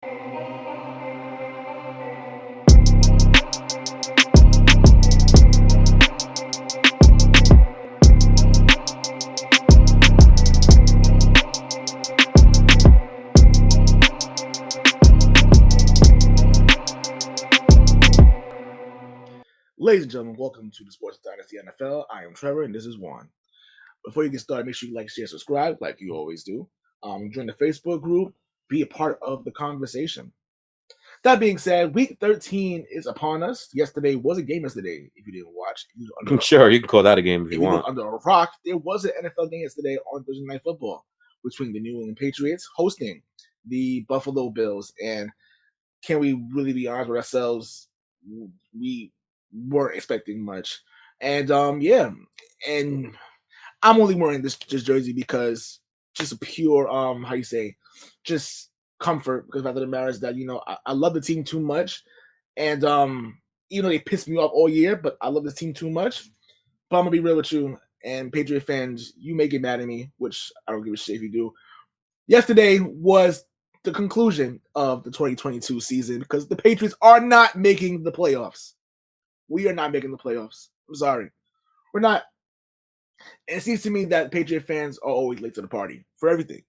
Ladies and gentlemen, welcome to the Sports Dynasty NFL. I am Trevor, and this is Juan. Before you get started, make sure you like, share, subscribe, like you always do. Join the Facebook group. Be a part of the conversation. That being said, Week 13 is upon us. Yesterday was a game yesterday, if you didn't watch. Sure, you can call that a game if you want. Under a rock, there was an NFL game yesterday on Thursday Night Football between the New England Patriots hosting the Buffalo Bills. And can we really be honest with ourselves? We weren't expecting much. And and I'm only wearing this jersey because just a pure just comfort, because the fact of the matter is that I love the team too much, and even though they pissed me off all year, but I love the team too much. But I'm gonna be real with you, and Patriot fans, you may get mad at me, which I don't give a shit if you do. Yesterday was the conclusion of the 2022 season because the Patriots are not making the playoffs. We are not making the playoffs. I'm sorry. We're not. And it seems to me that Patriot fans are always late to the party for everything.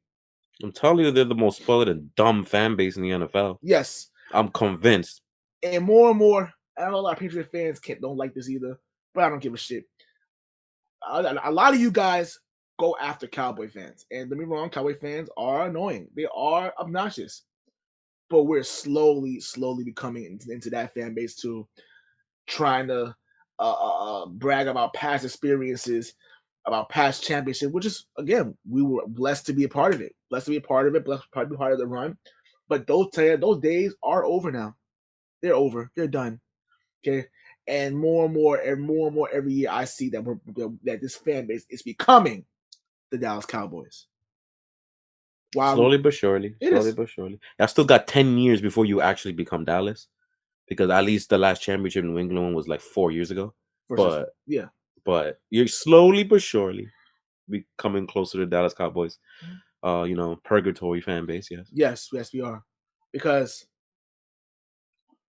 I'm telling you, they're the most spoiled and dumb fan base in the NFL. Yes. I'm convinced. And more, I know a lot of Patriot fans don't like this either, but I don't give a shit. A lot of you guys go after Cowboy fans. And don't be wrong, Cowboy fans are annoying. They are obnoxious. But we're slowly becoming into that fan base too, trying to brag about past experiences, about past championship, which is, again, we were blessed to be a part of it. Blessed to be a part of it, blessed to be part of the run. But those days are over now. They're over. They're done. Okay. And more and more every year I see that this fan base is becoming the Dallas Cowboys. Wow. Slowly but surely. I still got 10 years before you actually become Dallas, because at least the last championship in New England was like 4 years ago. But you're slowly but surely becoming closer to Dallas Cowboys. Purgatory fan base, yes. Yes, we are. Because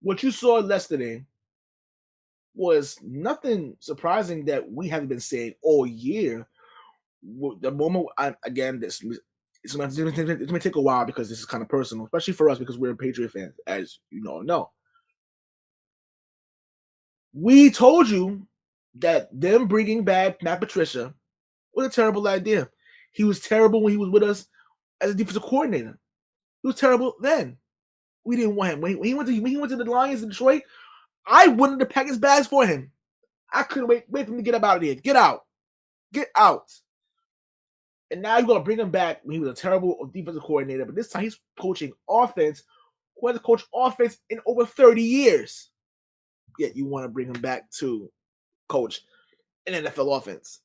what you saw yesterday was nothing surprising that we haven't been saying all year. The moment, this may take a while because this is kind of personal, especially for us because we're Patriot fans, as you know. We told you that them bringing back Matt Patricia was a terrible idea. He was terrible when he was with us as a defensive coordinator. He was terrible then. We didn't want him. When he went to the Lions in Detroit, I wanted to pack his bags for him. I couldn't wait for him to get up out of here. Get out. And now you're going to bring him back when he was a terrible defensive coordinator, but this time he's coaching offense, who hasn't coached offense in over 30 years. Yet you want to bring him back to coach an NFL offense.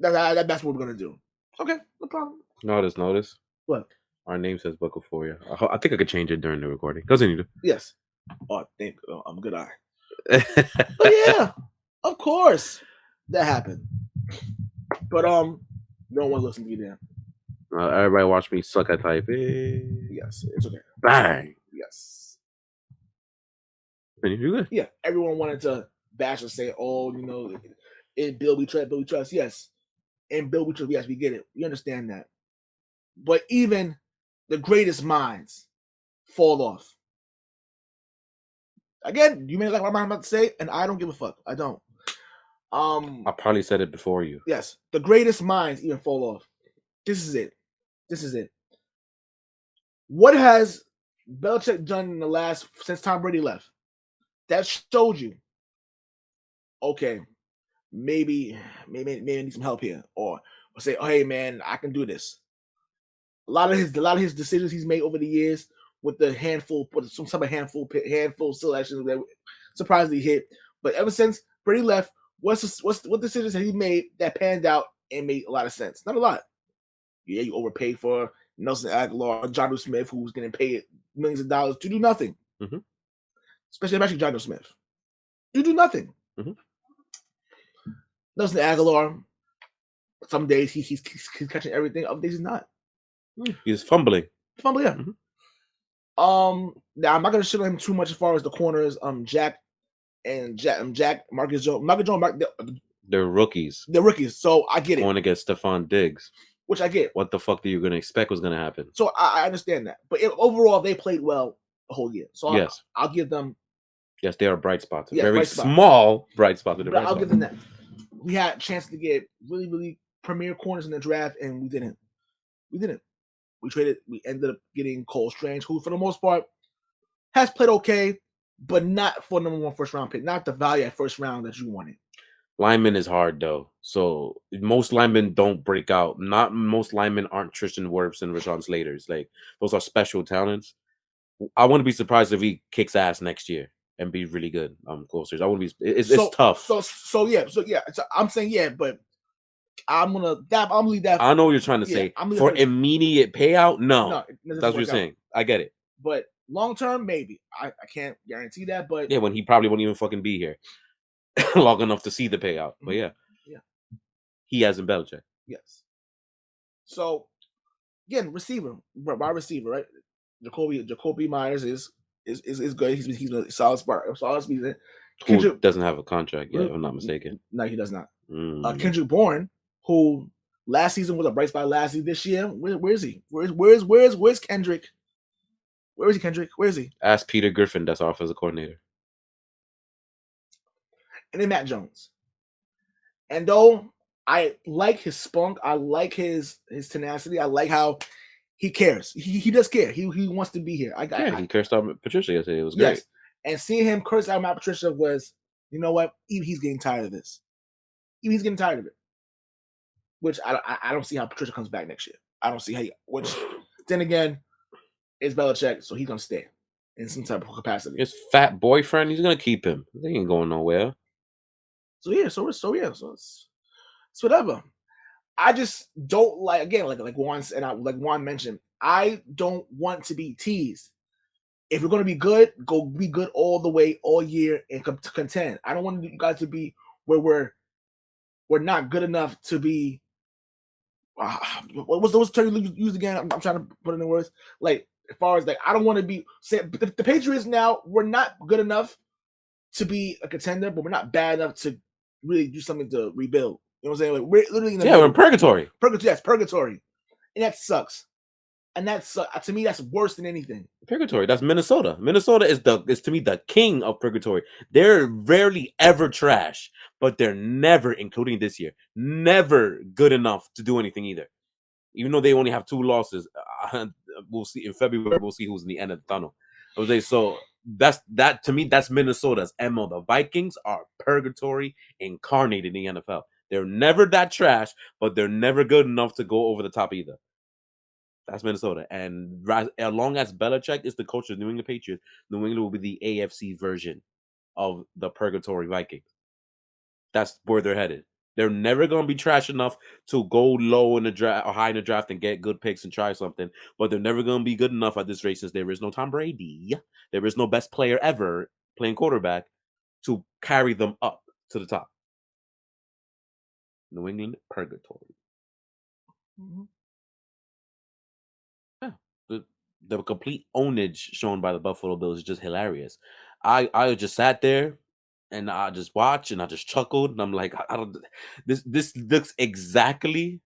That's what we're going to do. Okay, no problem. Notice. What? Our name says Buckle for you. I think I could change it during the recording. Continue. Yes. Oh, thank you. I'm a good eye. But yeah, of course that happened. But no one listen to me then. Everybody watch me suck at type. Yes, it's okay. Bang. Yes. And you good? Yeah, everyone wanted to bash and say, "Oh, in Bill we trust." Yes, in Bill we trust. Yes, we get it. We understand that. But even the greatest minds fall off. Again, you may like what I'm about to say, and I don't give a fuck. I don't. I probably said it before you. Yes, the greatest minds even fall off. This is it. What has Belichick done in the last since Tom Brady left? That showed you. Okay, maybe I need some help here, or say, "Oh, hey man, I can do this." A lot of his decisions he's made over the years with the some type of handful selections that surprisingly hit. But ever since Brady left, what decisions have he made that panned out and made a lot of sense? Not a lot. Yeah, you overpaid for Nelson Aguilar, Jonnu Smith, who's getting paid millions of dollars to do nothing. Mm-hmm. Especially Jonnu Smith. You do nothing. Mm-hmm. Nelson Aguilar, some days he's catching everything, other days he's not. He's fumbling. Yeah. Now I'm not gonna shit on him too much as far as the corners. Jack Marcus Jones, they're rookies. They're rookies, so I get it. Going against Stephon Diggs, which I get. What the fuck are you gonna expect was gonna happen? So I understand that, but overall they played well the whole year. So yes, I'll give them. Yes, they are bright spots. Yes, very bright small bright spots. But I'll give them that. We had a chance to get really, really premier corners in the draft, and we didn't. We ended up getting Cole Strange, who for the most part has played okay, but not for number 1 first round pick. Not the value at first round that you wanted. Lineman is hard though, so most linemen don't break out. Not most linemen aren't Tristan Wirfs and Rashawn Slaters. Like those are special talents. I wouldn't be surprised if he kicks ass next year and be really good. Closers. I wouldn't be. It's tough. So yeah. So I'm saying yeah, but I'm gonna leave that. I know what you're trying to say. For immediate payout, no. That's what you're saying. I get it. But long term, maybe. I can't guarantee that. But yeah, when he probably won't even fucking be here long enough to see the payout. But yeah, he has in Belichick. Yes. So again, wide receiver, right? Jacoby Myers is good. He's a solid season. Who doesn't have a contract yet, if I'm not mistaken. No, he does not. Kendrick Bourne, who last season was a bright spot last season. This year, where is he? Where's Kendrick? Where is he, Kendrick? Where is he? Ask Peter Griffin, that's our offensive coordinator. And then Matt Jones. And though I like his spunk, I like his tenacity, I like how he cares. He does care. He wants to be here. He cursed out Patricia yesterday. It was great. Yes. And seeing him curse out Matt Patricia was, you know what? Even he's getting tired of this. Even he's getting tired of it. Which I don't see how Patricia comes back next year. I don't see how. Which then again, it's Belichick, so he's gonna stay in some type of capacity. His fat boyfriend, he's gonna keep him. He ain't going nowhere. So it's whatever. I just don't like, again, like Juan mentioned, I don't want to be teased. If you're going to be good, go be good all the way, all year, and to contend. I don't want you guys to be where we're not good enough to be. What was the term you used again? I'm trying to put it in words. Like, as far as, like, I don't want to be. Say, the Patriots now, we're not good enough to be a contender, but we're not bad enough to really do something to rebuild. You know what I'm saying? Like, we're literally in the we're in purgatory. Yes, purgatory, and that sucks. And that's to me, that's worse than anything. Purgatory. That's Minnesota. Minnesota is to me the king of purgatory. They're rarely ever trash, but they're never, including this year, never good enough to do anything either. Even though they only have 2 losses, we'll see in February. We'll see who's in the end of the tunnel. So that to me, that's Minnesota's MO. The Vikings are purgatory incarnated in the NFL. They're never that trash, but they're never good enough to go over the top either. That's Minnesota. And as long as Belichick is the coach of the New England Patriots, New England will be the AFC version of the purgatory Vikings. That's where they're headed. They're never going to be trash enough to go low in the draft or high in the draft and get good picks and try something. But they're never going to be good enough at this rate, since there is no Tom Brady. There is no best player ever playing quarterback to carry them up to the top. New England purgatory. Mm-hmm. The complete ownage shown by the Buffalo Bills is just hilarious. I just sat there and I just watched and I just chuckled and I'm like, this looks exactly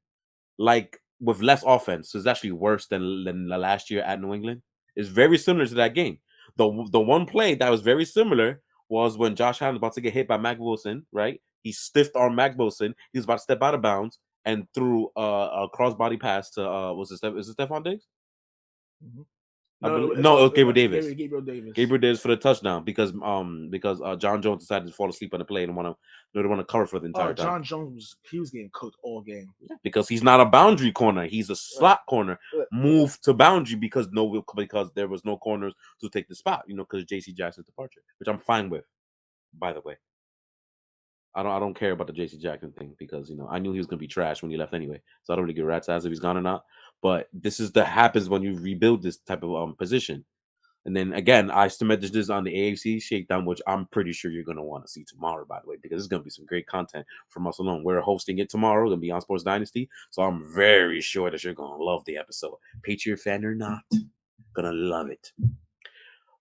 like, with less offense. It's actually worse than the last year at New England. It's very similar to that game. The one play that was very similar was when Josh Allen was about to get hit by Mac Wilson, right? He stiffed arm Mac Wilson. He was about to step out of bounds and threw a crossbody pass to is it Stephon Diggs? Mm-hmm. No, Gabriel Davis. Gabriel Davis for the touchdown because John Jones decided to fall asleep on the play and they want to cover for the entire time. John Jones, he was getting cooked all game because he's not a boundary corner; he's a slot corner. Move to boundary because there was no corners to take the spot. Because J.C. Jackson's departure, which I'm fine with, by the way. I don't care about the J.C. Jackson thing because I knew he was gonna be trash when he left anyway, so I don't really give a rat's ass if he's gone or not. But this is that happens when you rebuild this type of position. And then again, I submitted this on the AFC Shakedown, which I'm pretty sure you're gonna want to see tomorrow, by the way, because it's gonna be some great content from us alone. We're hosting it tomorrow, gonna be on Sports Dynasty, so I'm very sure that you're gonna love the episode. Patriot fan or not, gonna love it.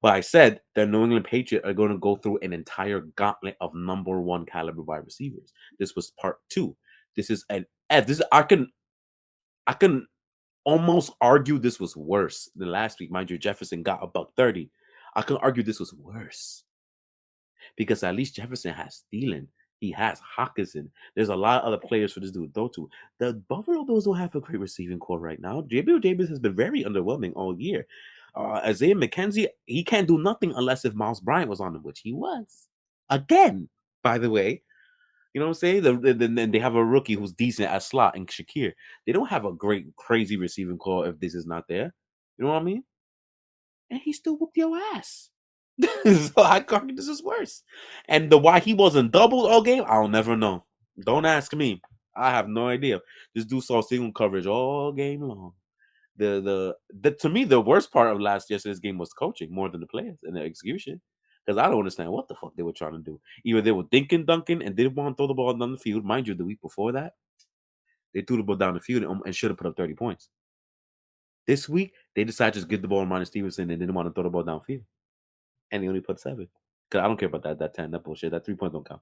But I said the New England Patriots are going to go through an entire gauntlet of number one caliber wide receivers. This was part 2. This is I can almost argue this was worse than last week. Mind you, Jefferson got $130. I can argue this was worse because at least Jefferson has Thielen. He has Hawkinson. There's a lot of other players for this dude to throw to. The Buffalo Bills don't have a great receiving core right now. JB Davis has been very underwhelming all year. Isaiah McKenzie, he can't do nothing unless if Miles Bryant was on him, which he was. Again, by the way. You know what I'm saying? Then they have a rookie who's decent at slot and Shakir. They don't have a great, crazy receiving core if this is not there. You know what I mean? And he still whooped your ass. So I argue this is worse. And why he wasn't doubled all game, I'll never know. Don't ask me. I have no idea. This dude saw single coverage all game long. The to me, the worst part of yesterday's game was coaching more than the players and the execution. Because I don't understand what the fuck they were trying to do. Either they were dunking and didn't want to throw the ball down the field. Mind you, the week before that, they threw the ball down the field and should have put up 30 points. This week, they decided to just give the ball to Minus Stevenson and didn't want to throw the ball downfield. And they only put 7. Because I don't care about that 10, that bullshit. That 3 points don't count.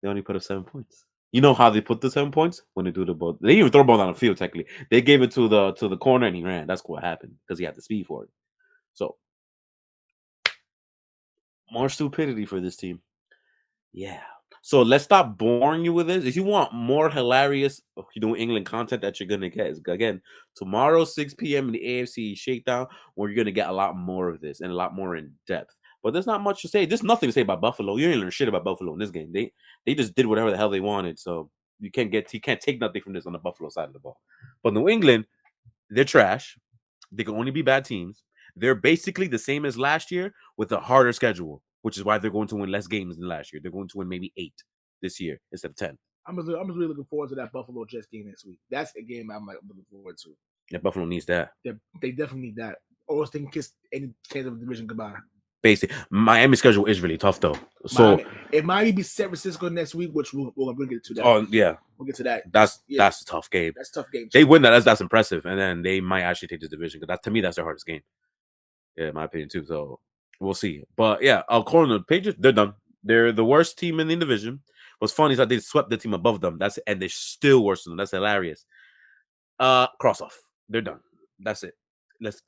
They only put up 7 points. You know how they put the 7 points? When they do the ball. They didn't even throw the ball down the field, technically. They gave it to the corner and he ran. That's what happened. Because he had the speed for it. So, more stupidity for this team. Yeah. So let's stop boring you with this. If you want more hilarious New England content that you're going to get, is again, tomorrow, 6 p.m. in the AFC Shakedown, where you're going to get a lot more of this and a lot more in depth. But there's not much to say. There's nothing to say about Buffalo. You ain't learn shit about Buffalo in this game. They just did whatever the hell they wanted. So you can't take nothing from this on the Buffalo side of the ball. But New England, they're trash. They can only be bad teams. They're basically the same as last year with a harder schedule, which is why they're going to win less games than last year. They're going to win maybe 8 this year instead of 10. I'm just really looking forward to that Buffalo Jets game next week. That's a game I'm looking forward to. Yeah, Buffalo needs that. They definitely need that. Or else they can kiss any chance of the division goodbye. Basically, Miami's schedule is really tough though. So it might be San Francisco next week, which we'll get to that. Oh yeah, we'll get to that. That's a tough game. That's a tough game. They win that. That's impressive, and then they might actually take this division because to me that's their hardest game. Yeah, in my opinion too. So we'll see. But yeah, according to the Patriots, they're done. They're the worst team in the division. What's funny is that they swept the team above them. And they're still worse than them. That's hilarious. Cross off. They're done. That's it. Let's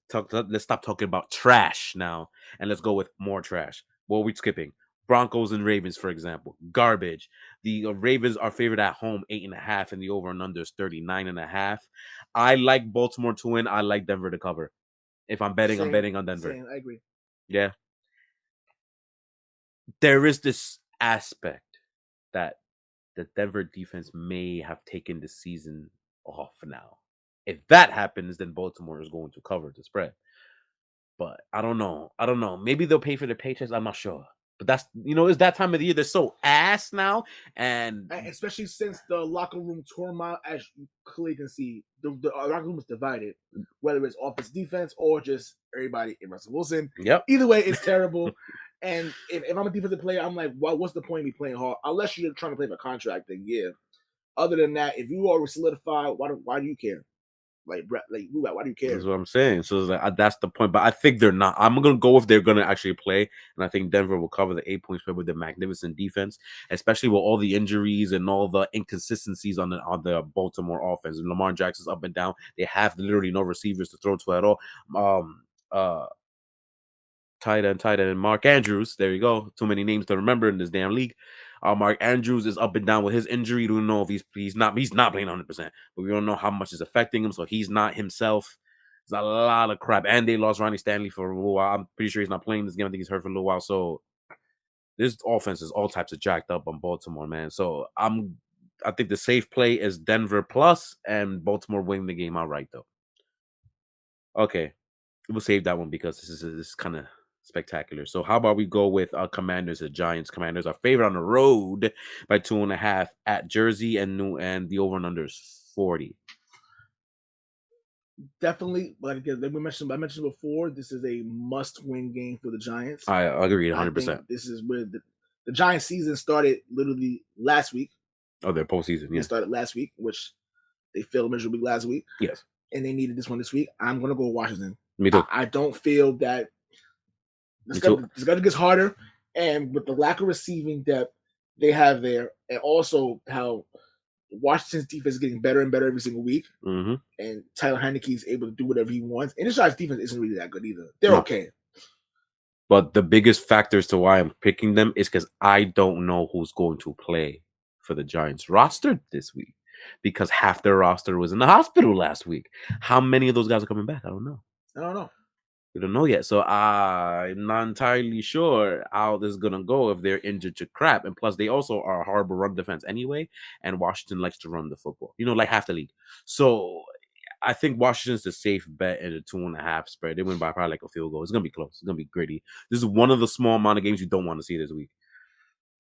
stop talking about trash now, and let's go with more trash. What are we skipping? Broncos and Ravens, for example, garbage. The Ravens are favored at home 8.5, and the over and under is 39.5. I like Baltimore to win. I like Denver to cover. If I'm betting, I'm betting on Denver. I agree. Yeah. There is this aspect that the Denver defense may have taken the season off now. If that happens, then Baltimore is going to cover the spread. But I don't know. Maybe they'll pay for their paychecks. I'm not sure. But that's, it's that time of the year. They're so ass now. And especially since the locker room turmoil, as you clearly can see, the locker room is divided, whether it's offense, defense, or just everybody in Russell Wilson. Yep. Either way, it's terrible. And if I'm a defensive player, I'm like, what's the point of me playing hard? Unless you're trying to play for a contract, then yeah. Other than that, if you are solidified, why do you care? Like Brett, why do you care? That's what I'm saying. So that's the point. But I think they're not. I'm gonna go if they're gonna actually play, and I think Denver will cover the 8 point spread with their magnificent defense, especially with all the injuries and all the inconsistencies on the Baltimore offense. And Lamar Jackson's up and down. They have literally no receivers to throw to at all. Tight end, Mark Andrews. There you go. Too many names to remember in this damn league. Mark Andrews is up and down with his injury. We don't know if he's not playing 100%, but we don't know how much is affecting him. So he's not himself. There's a lot of crap, and they lost Ronnie Stanley for a little while. I'm pretty sure he's not playing this game. I think he's hurt for a little while. So this offense is all types of jacked up on Baltimore, man. So I think the safe play is Denver plus and Baltimore winning the game outright, though. Okay, we'll save that one because this is kind of spectacular. So how about we go with Commanders and Giants? Commanders are favored on the road by 2.5 at Jersey, and the over and under is 40. Definitely, like I mentioned before, this is a must-win game for the Giants. I agree 100%. This is where the Giants season started literally last week. Oh, their postseason, yeah. It started last week, which they failed miserably last week. Yes. And they needed this one this week. I'm going to go Washington. Me too. I don't feel that The schedule gets harder, and with the lack of receiving depth they have there, and also how Washington's defense is getting better and better every single week, and Tyler Heinicke is able to do whatever he wants. And the Giants' defense isn't really that good either. They're okay. But the biggest factor as to why I'm picking them is because I don't know who's going to play for the Giants roster this week, because half their roster was in the hospital last week. How many of those guys are coming back? I don't know. We don't know yet. So I'm not entirely sure how this is going to go if they're injured to crap. And plus, they also are a horrible run defense anyway. And Washington likes to run the football, like half the league. So I think Washington's the safe bet in the 2.5 spread. They win by probably like a field goal. It's going to be close. It's going to be gritty. This is one of the small amount of games you don't want to see this week.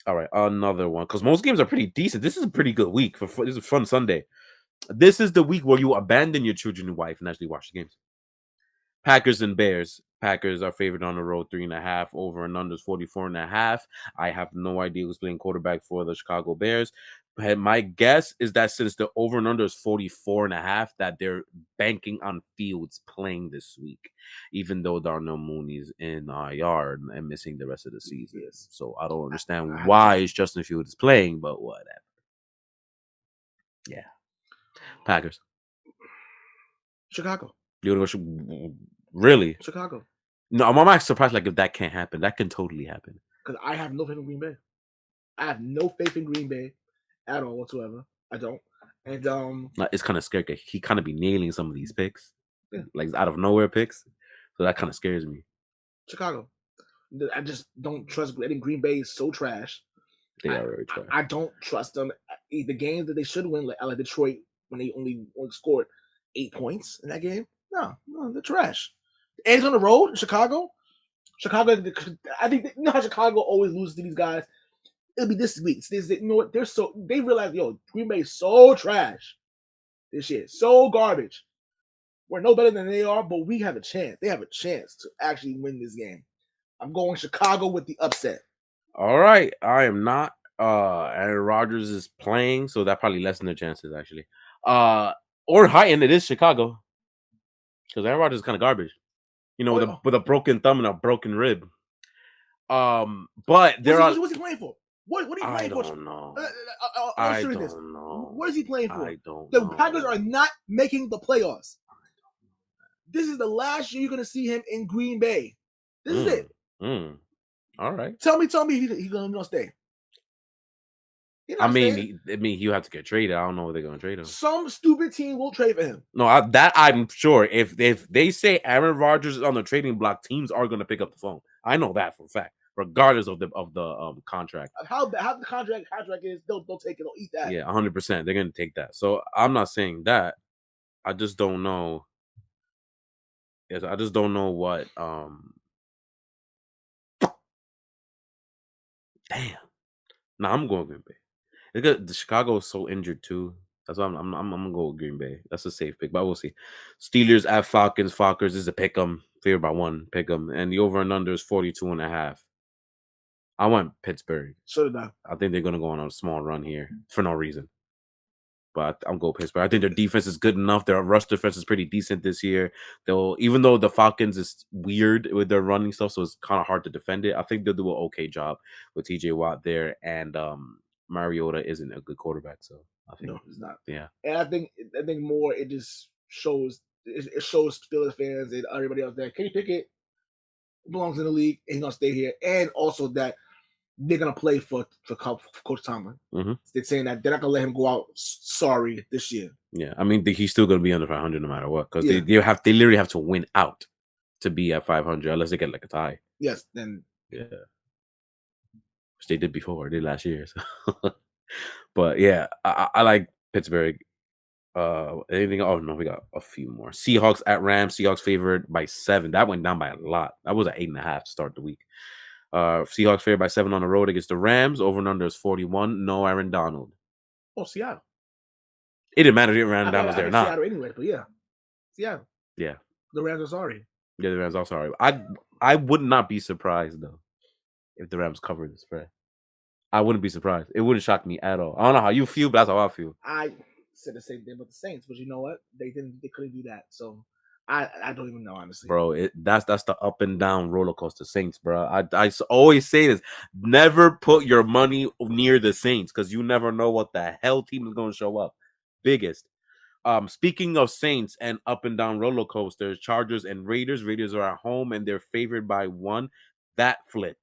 All right, another one. Because most games are pretty decent. This is a pretty good week. This is a fun Sunday. This is the week where you abandon your children and wife and actually watch the games. Packers and Bears. Packers are favored on the road 3.5. Over and under is 44.5. I have no idea who's playing quarterback for the Chicago Bears. But my guess is that since the over and under is 44.5, that they're banking on Fields playing this week, even though Darnell Mooney's in IR and missing the rest of the season. Yes. So I don't understand why Justin Fields is playing, but whatever. Yeah. Packers. Chicago. You want to go? Really? Chicago. No, I'm actually surprised. Like, if that can't happen, that can totally happen. Because I have no faith in Green Bay. I have no faith in Green Bay at all whatsoever. I don't. And it's kind of scary. He kind of be nailing some of these picks, like out of nowhere picks. So that kind of scares me. Chicago. I just don't trust. I think Green Bay is so trash. They are very trash. I don't trust them. The games that they should win, like Detroit, when they only scored 8 points in that game. No, they're trash. And it's on the road in Chicago. I think how Chicago always loses to these guys. It'll be this week. You know what? They realize, Green Bay is so trash. This shit so garbage. We're no better than they are, but we have a chance. They have a chance to actually win this game. I'm going Chicago with the upset. All right, I am not. Aaron Rodgers is playing, so that probably lessens their chances actually. Or heighten it is Chicago, because Aaron Rodgers is kind of garbage. With a broken thumb and a broken rib. But what's he playing for? What are you playing for? I don't know. I don't know. What is he playing for? I don't know. The Packers are not making the playoffs. This is the last year you're going to see him in Green Bay. This is it. All right. Tell me he's going to stay. I mean, you have to get traded. I don't know what they're going to trade him. Some stupid team will trade for him. No, I'm sure. If they say Aaron Rodgers is on the trading block, teams are going to pick up the phone. I know that for a fact, regardless of the contract. How the contract is, they'll take it. They'll eat that. Yeah, 100%. They're going to take that. So I'm not saying that. I just don't know. Yes, I just don't know what. Damn. No, I'm going Green Bay. Because the Chicago is so injured too. That's why I'm gonna go with Green Bay. That's a safe pick, but we'll see. Steelers at Falcons. Falcons is a pick 'em. Favored by 1. Pick 'em. And the over and under is 42.5. I went Pittsburgh. So did I. I think they're gonna go on a small run here for no reason. But I'm going Pittsburgh. I think their defense is good enough. Their rush defense is pretty decent this year. Even though the Falcons is weird with their running stuff, so it's kind of hard to defend it. I think they'll do an okay job with TJ Watt there, and Mariota isn't a good quarterback, so I think no, he's not. Yeah, and I think more it just shows Steelers fans and everybody else that Kenny Pickett belongs in the league and he's gonna stay here, and also that they're gonna play for Coach Tomlin. They're saying that they're not gonna let him go out sorry this year. Yeah, I mean he's still gonna be under 500 no matter what, because they literally have to win out to be at 500 unless they get like a tie. Yes, then yeah, which they did before. They did last year. So. But yeah, I like Pittsburgh. Anything? Oh no, we got a few more. Seahawks at Rams. Seahawks favored by 7. That went down by a lot. That was at 8.5 to start the week. Seahawks favored by 7 on the road against the Rams. Over and under is 41. No Aaron Donald. Oh, Seattle. It didn't matter if Aaron Donald was there or not. Seattle anyway, but yeah, Seattle. Yeah. The Rams are sorry. Yeah, the Rams are sorry. I would not be surprised though if the Rams cover the spread. I wouldn't be surprised. It wouldn't shock me at all. I don't know how you feel, but that's how I feel. I said the same thing about the Saints, but you know what? They couldn't do that. So I don't even know, honestly, bro. That's the up and down roller coaster Saints, bro. I always say this: never put your money near the Saints because you never know what the hell team is going to show up. Biggest. Speaking of Saints and up and down roller coasters, Chargers and Raiders. Raiders are at home and they're favored by 1. That flip.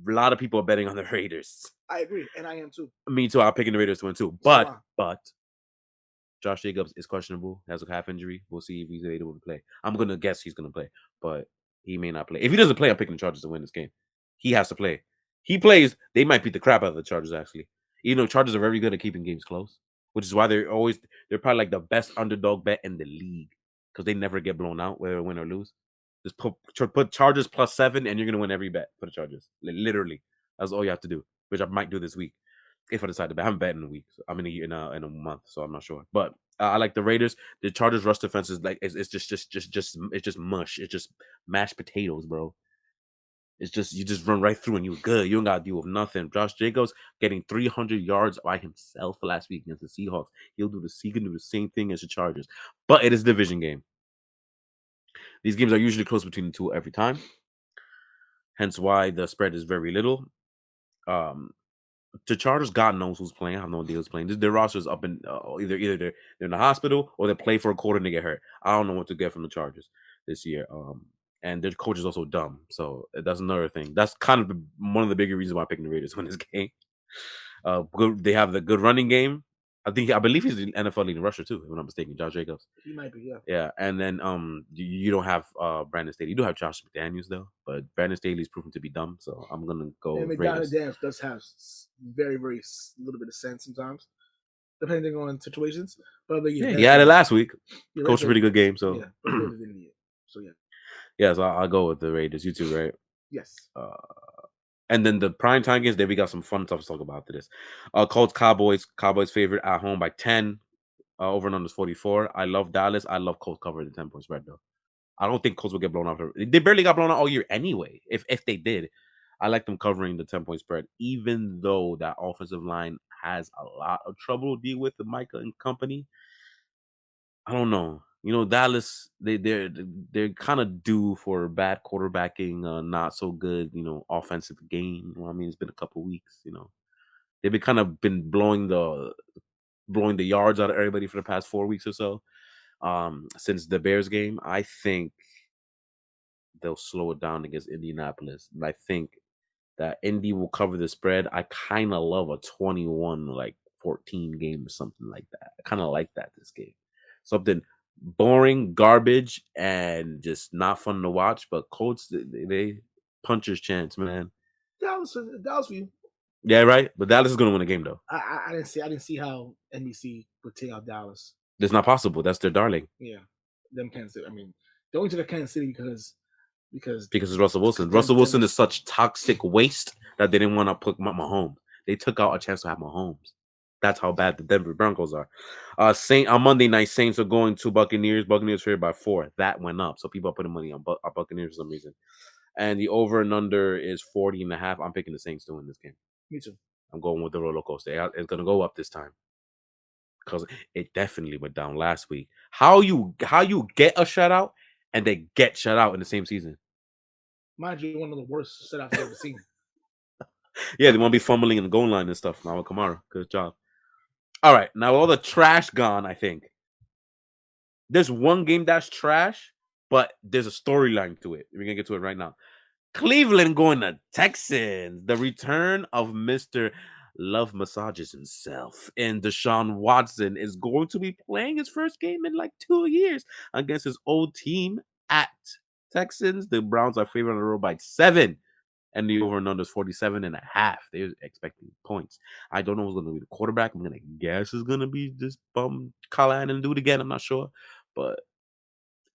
A lot of people are betting on the Raiders. I agree, and I am too. Me too. I'm picking the Raiders to win too. But Josh Jacobs is questionable. Has a calf injury. We'll see if he's able to play. I'm gonna guess he's gonna play, but he may not play. If he doesn't play, I'm picking the Chargers to win this game. He has to play. He plays, they might beat the crap out of the Chargers. Actually, you know, Chargers are very good at keeping games close, which is why they're probably like the best underdog bet in the league because they never get blown out, whether win or lose. Just put Chargers +7, and you're gonna win every bet for the Chargers. Literally, that's all you have to do, which I might do this week. If I decide to bet, I haven't bet in a week. So I'm in a month, so I'm not sure. But I like the Raiders. The Chargers' rush defense is like it's just mush. It's just mashed potatoes, bro. It's just you just run right through and you're good. You don't gotta deal with nothing. Josh Jacobs getting 300 yards by himself last week against the Seahawks. He can do the same thing as the Chargers, but it is a division game. These games are usually close between the two every time. Hence why the spread is very little. The Chargers, God knows who's playing. I have no idea who's playing. Their roster's up in either they're in the hospital or they play for a quarter and they get hurt. I don't know what to get from the Chargers this year. And their coach is also dumb, so that's another thing. That's kind of one of the bigger reasons why I'm picking the Raiders to win this game. They have the good running game. I believe he's the NFL leading rusher too, if I'm not mistaken. Josh Jacobs. He might be, yeah. Yeah, and then you don't have Brandon Staley. You do have Josh McDaniels though, but Brandon Staley's proven to be dumb, so I'm gonna go. And McDaniels does have very little bit of sense sometimes, depending on situations. But he had it last week. Coached a pretty good game, so yeah. So I'll go with the Raiders. You too, right? Yes. And then the primetime games, we got some fun stuff to talk about after this. Colts, Cowboys. Cowboys favorite at home by 10. Over and under 44. I love Dallas. I love Colts covering the 10-point spread, though. I don't think Colts will get blown out. They barely got blown out all year anyway. If they did, I like them covering the 10-point spread, even though that offensive line has a lot of trouble to deal with the Micah and company. I don't know. You know, Dallas, they're kind of due for bad quarterbacking, not so good, offensive game. I mean, it's been a couple weeks, They've been blowing the yards out of everybody for the past 4 weeks or so. Since the Bears game, I think they'll slow it down against Indianapolis. And I think that Indy will cover the spread. I kind of love a 21-14 game or something like that. I kind of like that this game. Something boring, garbage, and just not fun to watch. But Colts, they puncher's chance, man. Dallas for you. Yeah, right. But Dallas is going to win the game, though. I didn't see how NBC would take out Dallas. It's not possible. That's their darling. Yeah, them Kansas City. I mean, they went to the Kansas City because it's Russell Wilson. Russell Wilson is such toxic waste that they didn't want to put Mahomes. They took out a chance to have Mahomes. That's how bad the Denver Broncos are. On Monday night, Saints are going to Buccaneers. Buccaneers favored by 4. That went up, so people are putting money on Buccaneers for some reason. And the over and under is 40.5. I'm picking the Saints to win this game. Me too. I'm going with the roller coaster. It's gonna go up this time because it definitely went down last week. How you get a shutout and they get shut out in the same season? Mind you, one of the worst shutouts I've ever seen. Yeah, they want to be fumbling in the goal line and stuff. Now with Kamara, good job. All right, now all the trash gone. I think there's one game that's trash, but there's a storyline to it. We're gonna get to it right now. Cleveland going to Texans. The return of Mr. Love Massages himself. And Deshaun Watson is going to be playing his first game in 2 years against his old team at Texans. The Browns are favored on the road by 7. And the over and under is 47.5. They're expecting points. I don't know who's going to be the quarterback. I'm going to guess it's going to be this bum Callahan and do it again. I'm not sure. But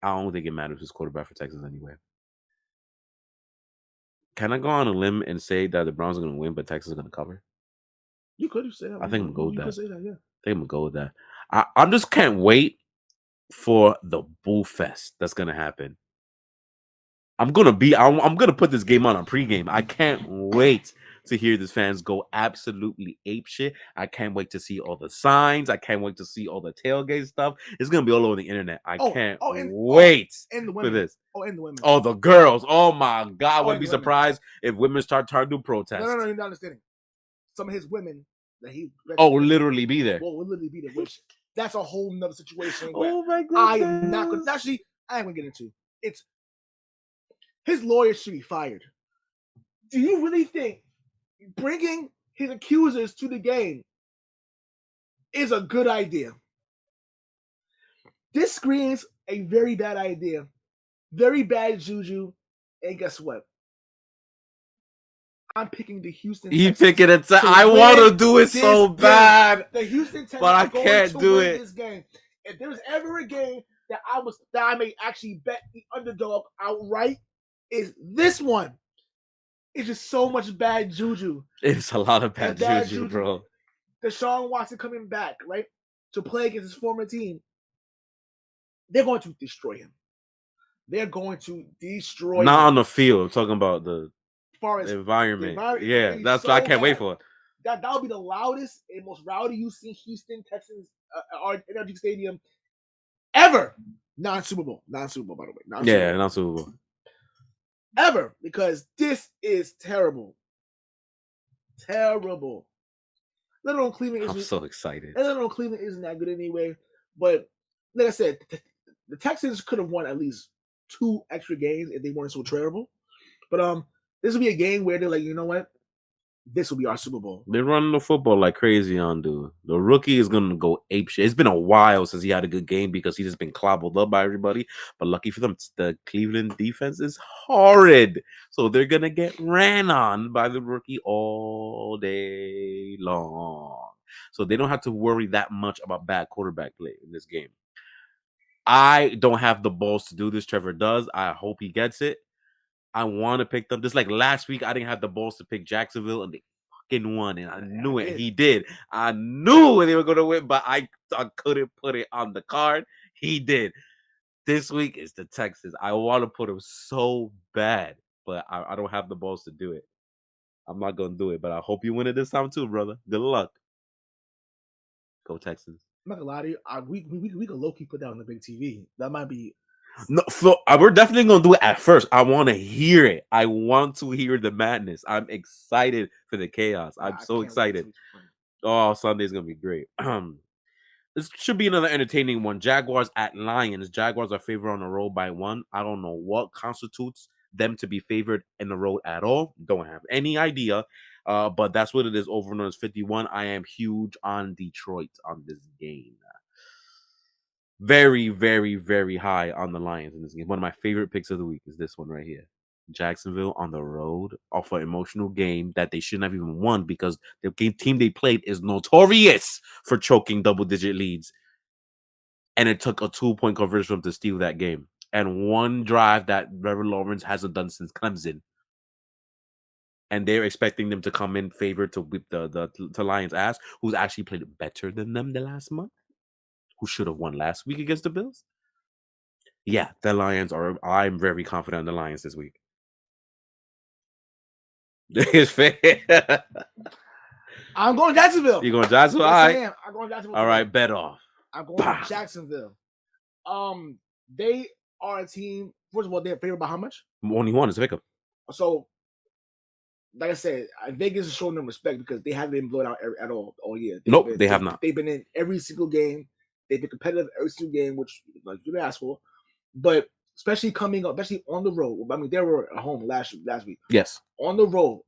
I don't think it matters who's quarterback for Texas anyway. Can I go on a limb and say that the Browns are going to win, but Texas is going to cover? You could say that. I think I'm going to go with that. You could say that, yeah. I think I'm going to go with that. I just can't wait for the Bull Fest that's going to happen. I'm gonna put this game on pregame. I can't wait to hear these fans go absolutely apeshit. I can't wait to see all the signs. I can't wait to see all the tailgate stuff. It's gonna be all over the internet. I can't wait for this. And the women. Oh, the girls. Oh my God. I wouldn't be surprised if women start trying to protest. No, you're not understanding. Some of his women that he literally be there. Will literally be there. Which that's a whole nother situation. Oh my God. I am not gonna I ain't gonna get into. It's his lawyers should be fired. Do you really think bringing his accusers to the game is a good idea? This screams a very bad idea, very bad juju, and guess what? I'm picking the Houston Texans. He's picking it. I want to do it so bad. The Houston Texans but I can't do it. This game. If there's ever a game that I may actually bet the underdog outright, is this one. It's just so much bad juju. It's a lot of bad juju, bro. Deshaun Watson coming back, right, to play against his former team. They're going to destroy him. They're going to destroy him. Not on the field. I'm talking about the environment. Yeah, that's what I can't wait for. That'll be the loudest and most rowdy you've seen Houston Texans Energy Stadium ever. Non-Super Bowl, by the way. Non-Super Bowl. Ever, because this is terrible. Terrible. Let alone Cleveland. I'm so excited. And let alone Cleveland isn't that good anyway. But like I said, the Texans could have won at least 2 extra games if they weren't so terrible. But this will be a game where they're like, you know what? This will be our Super Bowl. They're running the football like crazy on, dude. The rookie is going to go apeshit. It's been a while since he had a good game because he's just been clobbled up by everybody. But lucky for them, the Cleveland defense is horrid. So they're going to get ran on by the rookie all day long. So they don't have to worry that much about bad quarterback play in this game. I don't have the balls to do this. Trevor does. I hope he gets it. I want to pick them. Just like last week, I didn't have the balls to pick Jacksonville, and they fucking won. And I knew it. He did. I knew they were going to win, but I couldn't put it on the card. He did. This week is the Texans. I want to put them so bad, but I don't have the balls to do it. I'm not going to do it, but I hope you win it this time too, brother. Good luck. Go Texans. I'm not gonna lie to you. We could low-key put that on the big TV. That might be. No, so we're definitely gonna do it at first. I want to hear it. I want to hear the madness. I'm excited for the chaos. I'm so excited. Oh, Sunday's gonna be great. This should be another entertaining one. Jaguars at Lions. Jaguars are favored on the road by 1. I don't know what constitutes them to be favored in the road at all. Don't have any idea. But that's what it is. Over and under 51. I am huge on Detroit on this game. Very, very, very high on the Lions in this game. One of my favorite picks of the week is this one right here. Jacksonville on the road off an emotional game that they shouldn't have even won because the team they played is notorious for choking double-digit leads. And it took a 2-point conversion for them to steal that game. And one drive that Trevor Lawrence hasn't done since Clemson. And they're expecting them to come in favored to whip the Lions' ass, who's actually played better than them the last month. Who should have won last week against the Bills? Yeah, the Lions are. I'm very confident in the Lions this week. It's fair. I'm going Jacksonville. You going Jacksonville? Yes, all right. I am. I'm going Jacksonville. All right, bet off. I'm going Jacksonville. They are a team. First of all, they're favored by how much? Only one is a pickup. So, like I said, Vegas is showing them respect because they haven't been blown out at all year. They have not. They've been in every single game. They've been competitive every single game, which like you asked for. But especially coming up, especially on the road. I mean, they were at home last week. Yes. On the road,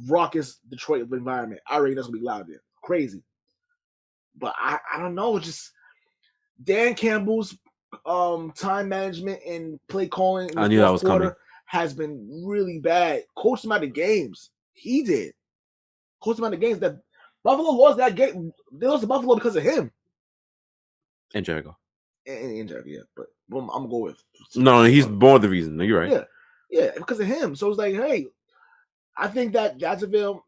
raucous Detroit environment. I already know it's gonna be loud there. Crazy. But I don't know. Just Dan Campbell's time management and play calling in I knew that was coming. Has been really bad. Coached them out of games. He did. Coached them out of games. That Buffalo lost that game. They lost to Buffalo because of him. And Jericho. And Jericho, yeah. But I'm gonna go with. No, he's more the reason. No, you're right. Yeah, because of him. So it's like, hey, I think that Jacksonville,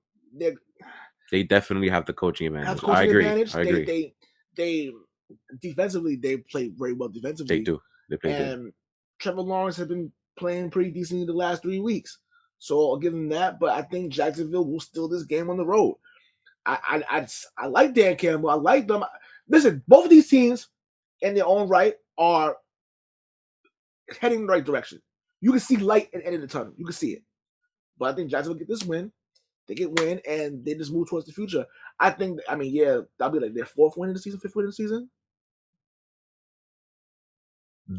they definitely have the coaching advantage. I agree. They defensively, they play very well defensively. They do. They play good. And Trevor Lawrence has been playing pretty decently the last 3 weeks. So I'll give them that. But I think Jacksonville will steal this game on the road. I like Dan Campbell. I like them. Listen, both of these teams in their own right are heading in the right direction. You can see light at the end of the tunnel. You can see it. But I think Jacksonville get this win. They get win, and they just move towards the future. I think, yeah, that'll be like their 4th win in the season, 5th win in the season.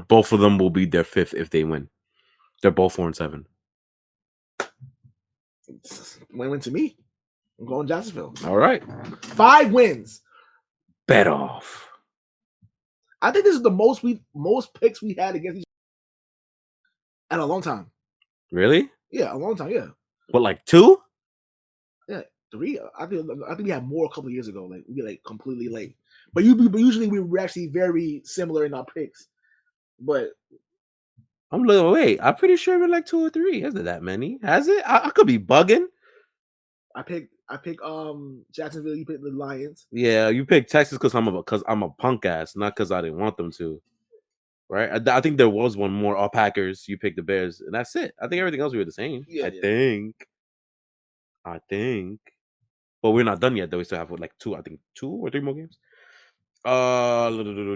Both of them will be their 5th if they win. They're both 4-7. Win-win to me. I'm going Jacksonville. All right. 5 wins. Bet off. I think this is the most picks we had against each other in a long time. Really? Yeah, a long time. Yeah. What, like 2? Yeah, 3. I think we had more a couple of years ago. Like we like completely late. But usually we were actually very similar in our picks. But I'm looking. Wait, I'm pretty sure we're like 2 or 3. Isn't that many? Has it? I could be bugging. I pick Jacksonville. You pick the Lions. Yeah, you picked Texas because I'm a punk ass, not because I didn't want them to. Right? I think there was one more. All Packers. You picked the Bears, and that's it. I think everything else we were the same. I think. But we're not done yet, though. We still have like 2 or 3 more games.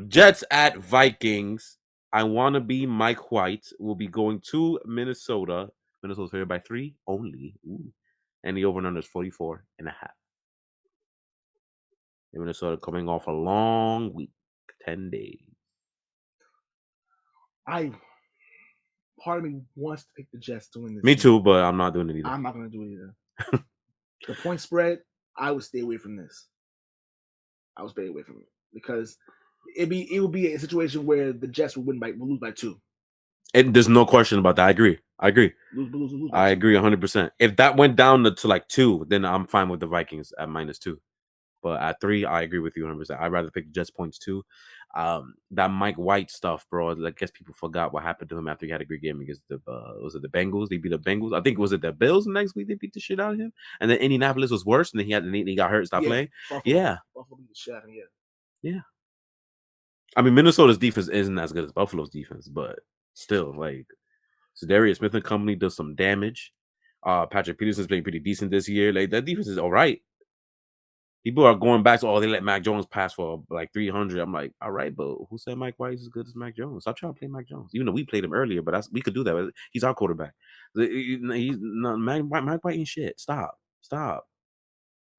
Jets at Vikings. I want to be Mike White. Will be going to Minnesota. Minnesota's favored by 3 only. Ooh. And the over-under is 44.5. Minnesota coming off a long week, 10 days. Part of me wants to pick the Jets to win this. Me too, but I'm not doing it either. I'm not going to do it either. The point spread, I would stay away from this. I would stay away from it because it would be a situation where the Jets will lose by 2. And there's no question about that. I agree. Lose I agree 100%. If that went down to like 2, then I'm fine with the Vikings at -2. But at 3, I agree with you 100%. I'd rather pick the Jets points too. That Mike White stuff, bro. I guess people forgot what happened to him after he had a great game against the was it the Bengals? They beat the Bengals. I think was it the Bills next week? They beat the shit out of him, and then Indianapolis was worse, and then he got hurt and stopped playing. Buffalo beat the shit out of him. Yeah. I mean, Minnesota's defense isn't as good as Buffalo's defense, but still, like, Darius Smith and company does some damage. Patrick Peterson's playing pretty decent this year. Like, that defense is all right. People are going back to, they let Mac Jones pass for like 300. I'm like, all right, but who said Mike White is as good as Mac Jones? Stop trying to play Mac Jones. Even though we played him earlier, but we could do that. He's our quarterback. He's not Mike White ain't shit. Stop.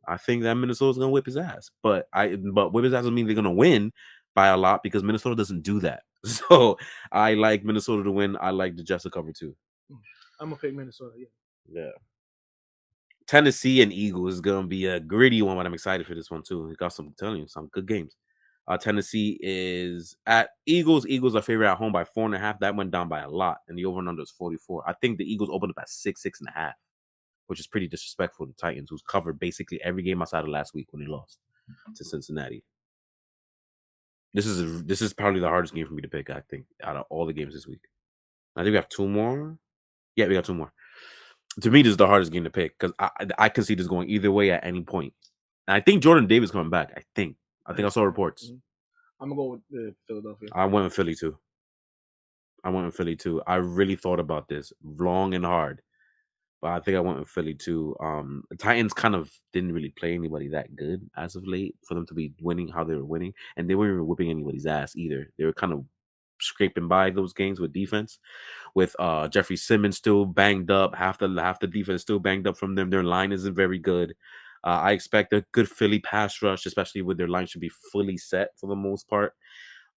I think that Minnesota's gonna whip his ass, but whip his ass doesn't mean they're gonna win by a lot because Minnesota doesn't do that. So I like Minnesota to win. I like the Jets to cover too. I'm gonna pick Minnesota. Yeah. Tennessee and Eagles is gonna be a gritty one, but I'm excited for this one too. We got some good games. Tennessee is at Eagles. Eagles are favored at home by 4.5. That went down by a lot, and the over and under is 44. I think the Eagles opened up at 6.5, which is pretty disrespectful to the Titans, who's covered basically every game outside of last week when they lost to Cincinnati. This is probably the hardest game for me to pick, I think, out of all the games this week. I think we have 2 more. Yeah, we got 2 more. To me, this is the hardest game to pick because I can see this going either way at any point. And I think Jordan Davis coming back. I think I saw reports. I'm gonna go with Philadelphia. I went with Philly too. I really thought about this long and hard, but I think I went with Philly too. The Titans kind of didn't really play anybody that good as of late for them to be winning how they were winning, and they weren't even whipping anybody's ass either. They were kind of scraping by those games with defense, with Jeffrey Simmons still banged up, half the defense still banged up from them. Their line isn't very good. I expect a good Philly pass rush, especially with their line should be fully set for the most part.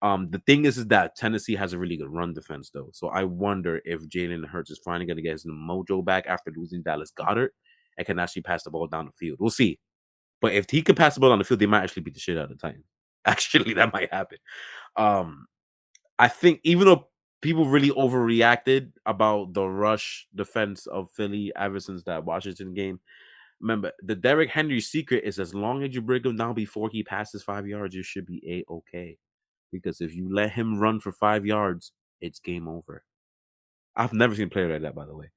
The thing is that Tennessee has a really good run defense though, so I wonder if Jalen Hurts is finally going to get his mojo back after losing Dallas Goedert and can actually pass the ball down the field. We'll see, but if he can pass the ball down the field, they might actually beat the shit out of the Titans. Actually, that might happen. I think even though people really overreacted about the rush defense of Philly ever since that Washington game, remember, the Derrick Henry secret is as long as you break him down before he passes 5 yards, you should be A-okay. Because if you let him run for 5 yards, it's game over. I've never seen a player like that, by the way.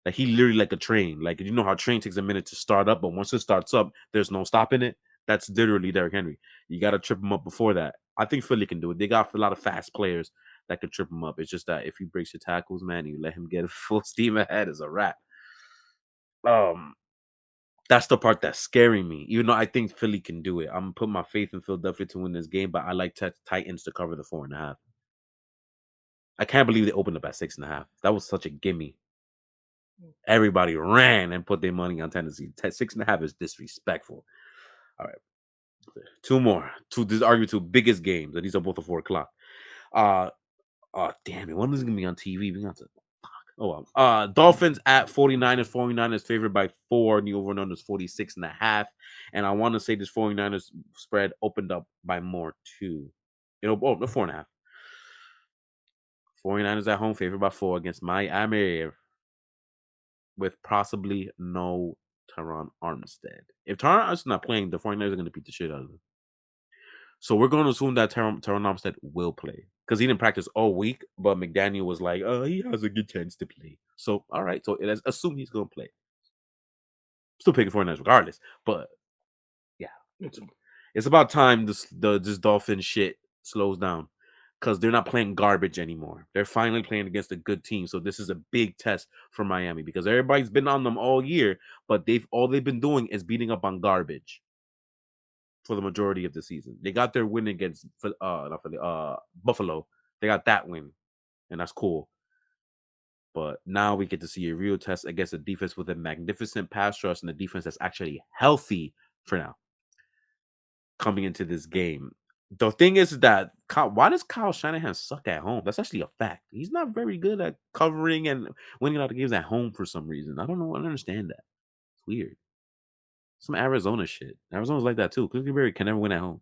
Like, he literally like a train. Like, you know how a train takes a minute to start up, but once it starts up, there's no stopping it? That's literally Derrick Henry. You got to trip him up before that. I think Philly can do it. They got a lot of fast players that can trip him up. It's just that if he breaks your tackles, man, you let him get full steam ahead, it's a wrap. That's the part that's scaring me. Even though I think Philly can do it, I'm gonna put my faith in Philadelphia to win this game. But I like Titans to cover the 4.5. I can't believe they opened up at 6.5. That was such a gimme. Everybody ran and put their money on Tennessee. 6.5 is disrespectful. All right, two more. These are two biggest games, and these are both at 4:00. Oh damn it! When is it gonna be on TV? We got to. Oh well. Dolphins at 49ers. 49ers favored by 4. And the over and under is 46.5. And I want to say this 49ers spread opened up by more too. The 4.5. 49ers at home favored by 4 against Miami with possibly no Teron Armstead. If Teron Armstead's not playing, the 49ers are going to beat the shit out of him. So we're going to assume that Teron Armstead will play because he didn't practice all week, but McDaniel was like, he has a good chance to play. So, all right. So let's assume he's going to play. Still picking 49ers regardless. But, yeah. It's about time this Dolphin shit slows down because they're not playing garbage anymore. They're finally playing against a good team. So this is a big test for Miami because everybody's been on them all year, but all they've been doing is beating up on garbage for the majority of the season. They got their win against Buffalo. They got that win, and that's cool. But now we get to see a real test against a defense with a magnificent pass rush and a defense that's actually healthy for now. Coming into this game. The thing is that why does Kyle Shanahan suck at home? That's actually a fact. He's not very good at covering and winning a lot of games at home for some reason. I don't know. I don't understand that. It's weird. Some Arizona shit. Arizona's like that too. Clifford can never win at home.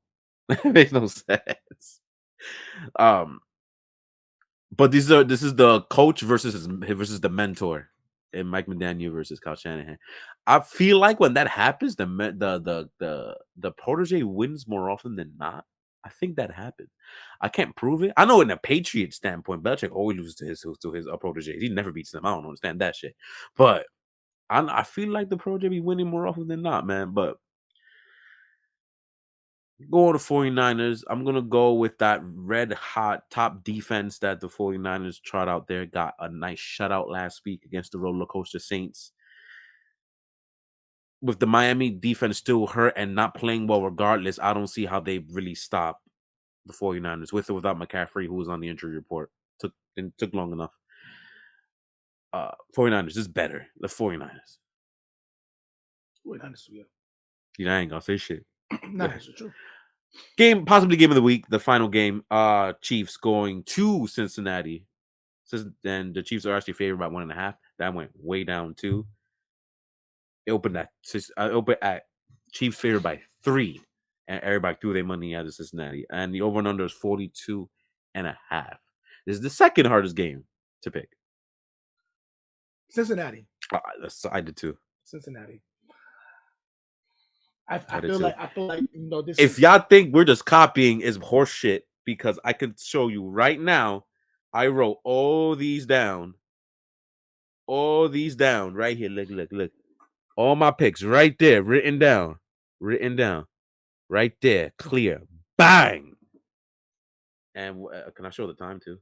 It makes no sense. But this is the coach versus the mentor, and Mike McDaniel versus Kyle Shanahan. I feel like when that happens, the protege wins more often than not. I think that happens. I can't prove it. I know in a Patriots standpoint, Belichick always loses to his protege. He never beats them. I don't understand that shit. But I feel like the protege be winning more often than not, man. But going to 49ers, I'm going to go with that red hot top defense that the 49ers trot out there. Got a nice shutout last week against the roller coaster Saints. With the Miami defense still hurt and not playing well regardless, I don't see how they really stop the 49ers with or without McCaffrey, who was on the injury report. Took long enough. 49ers is better. The 49ers. 49ers, yeah. You know, I ain't going to say shit. No, that's true. Possibly game of the week, the final game. Chiefs going to Cincinnati. Then the Chiefs are actually favored by 1.5. That went way down too. It opened at Chiefs favored by 3, and everybody threw their money at Cincinnati. And the over and under is 42.5. This is the second hardest game to pick. Cincinnati. I did too. Cincinnati. I feel like this. If y'all think we're just copying, is horse shit because I could show you right now. I wrote all these down right here. Look. All my picks right there, written down, right there, clear, bang. And can I show the time too?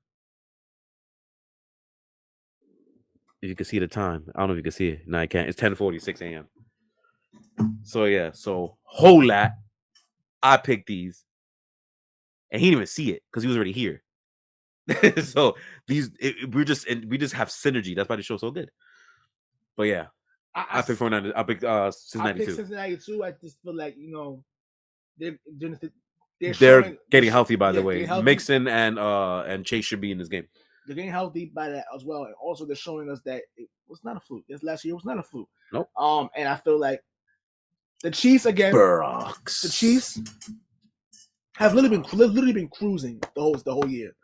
If you can see the time, I don't know if you can see it. No, I can't. It's 10:46 a.m. So yeah, whole lot. I picked these, and he didn't even see it because he was already here. So we just have synergy. That's why the show's so good. But yeah, I picked 49. I picked Cincinnati too. Cincinnati too. I just feel like they're getting healthy. By the way, Mixon and Chase should be in this game. They're getting healthy by that as well, and also they're showing us that it was not a fluke. This last year was not a fluke. Nope. And I feel like the Chiefs again. Burks. The Chiefs have literally been cruising the whole year.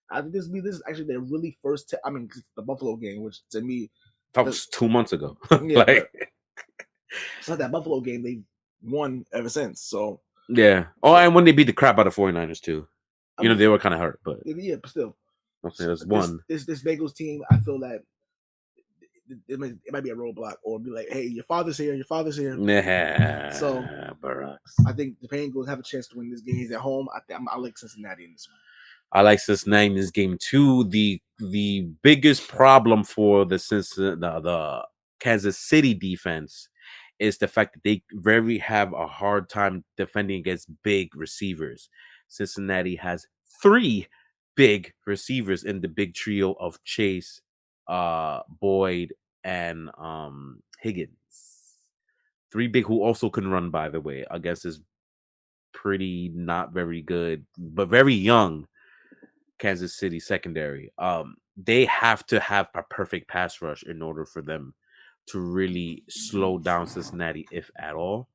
I think this is actually their really first. The Buffalo game, which to me that was 2 months ago. Yeah, so that Buffalo game they won ever since. So yeah. Oh, and when they beat the crap out of 49ers too, they were kind of hurt, but yeah, but still. Okay, that's one. This Bengals team, I feel that it might be a roadblock or be like, hey, your father's here. Yeah. So Burks. I think the Bengals have a chance to win this game. He's at home. I like Cincinnati in this one. I like Cincinnati in this game too. The biggest problem for the Kansas City defense is the fact that they very have a hard time defending against big receivers. Cincinnati has 3 big receivers in the big trio of Chase, Boyd, and Higgins. 3 big who also can run, by the way, against this pretty not very good but very young Kansas City secondary. They have to have a perfect pass rush in order for them to really slow down Cincinnati, if at all.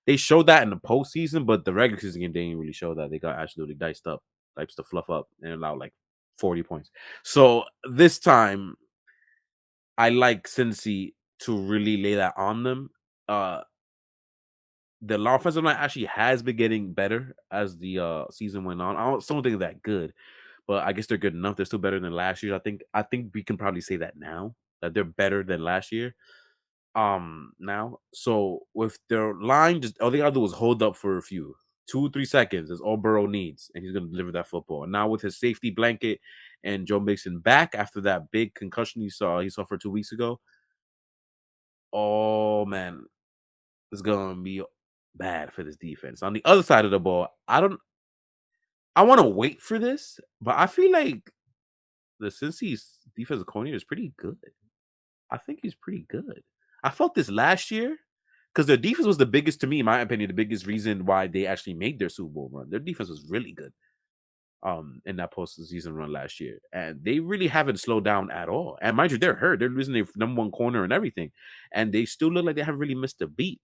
They showed that in the postseason, but the regular season game, they didn't really show that. They got absolutely diced up, types to fluff up, and allowed like 40 points. So this time, I like Cincy to really lay that on them. The offensive line actually has been getting better as the season went on. I don't think they're that good, but I guess they're good enough. They're still better than last year. I think we can probably say that now, that they're better than last year. Now, so with their line, just all they gotta do is hold up for a few 2-3 seconds. Is all Burrow needs, and he's gonna deliver that football. And now with his safety blanket and Joe Mixon back after that big concussion he suffered 2 weeks ago. Oh man, it's gonna be bad for this defense. On the other side of the ball, I want to wait for this, but I feel like the Cincy's defensive coordinator is pretty good. I think he's pretty good. I felt this last year because their defense was the biggest, to me, in my opinion, the biggest reason why they actually made their Super Bowl run. Their defense was really good in that postseason run last year. And they really haven't slowed down at all. And mind you, they're hurt. They're losing their number 1 corner and everything. And they still look like they haven't really missed a beat.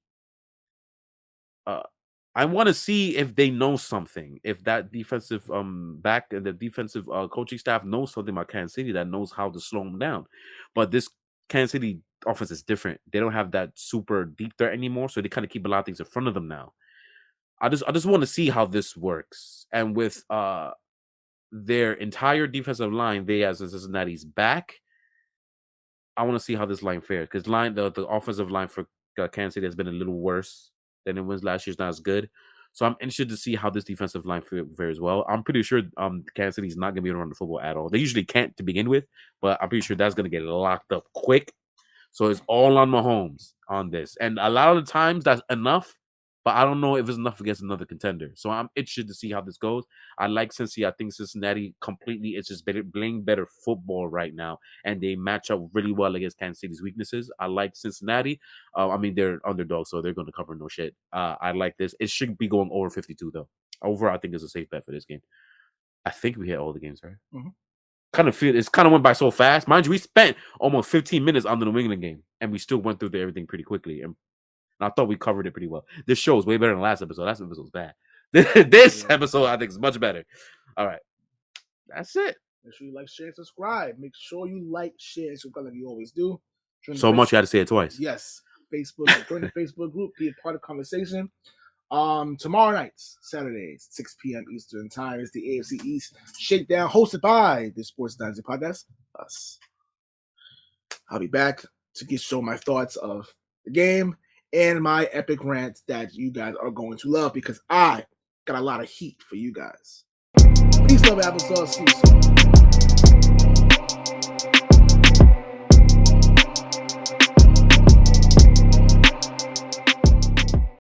I want to see if they know something. If that defensive the defensive coaching staff knows something about Kansas City that knows how to slow them down. But this Kansas City offense is different. They don't have that super deep threat anymore, so they kind of keep a lot of things in front of them now. I just want to see how this works. And with their entire defensive line, they as Cincinnati's back, I want to see how this line fares because the offensive line for Kansas City has been a little worse than it was last year. It's not as good. So I'm interested to see how this defensive line fares well. I'm pretty sure Kansas City's not going to be able to run the football at all. They usually can't to begin with, but I'm pretty sure that's going to get locked up quick. So it's all on Mahomes on this. And a lot of the times that's enough, but I don't know if it's enough against another contender. So I'm interested to see how this goes. I like Cincy. I think Cincinnati completely is just playing better football right now, and they match up really well against Kansas City's weaknesses. I like Cincinnati. I mean, they're underdogs, so they're going to cover no shit. I like this. It should be going over 52, though. Over, I think, is a safe bet for this game. I think we hit all the games, right? Mm-hmm. It's kind of went by so fast. Mind you, we spent almost 15 minutes on the New England game, and we still went through everything pretty quickly. And I thought we covered it pretty well. This show is way better than last episode. Last episode was bad. This episode, I think, is much better. All right. That's it. Make sure you like, share, and subscribe. Make sure you like, share, and subscribe like you always do. So much you had to say it twice. Yes. Facebook. Join the Facebook group. Be a part of the conversation. Tomorrow night, Saturdays, 6 p.m. Eastern Time, is the AFC East Shakedown hosted by the Sports Dynasty Podcast, us. I'll be back to show my thoughts of the game and my epic rant that you guys are going to love because I got a lot of heat for you guys. Peace, love, applesauce. See you soon.